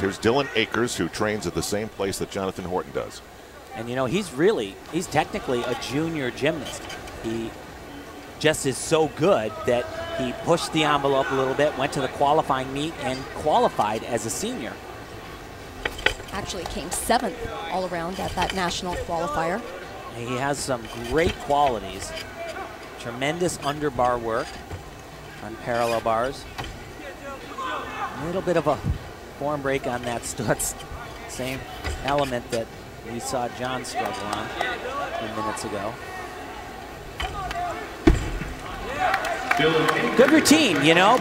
Here's Dylan Akers, who trains at the same place that Jonathan Horton does. And you know, he's technically a junior gymnast. He just is so good that he pushed the envelope a little bit, went to the qualifying meet, and qualified as a senior. Actually came 7th all around at that national qualifier. He has some great qualities. Tremendous underbar work on parallel bars. A little bit of a form break on that Stutz. Same element that we saw John struggle on a few minutes ago. Good routine, you know.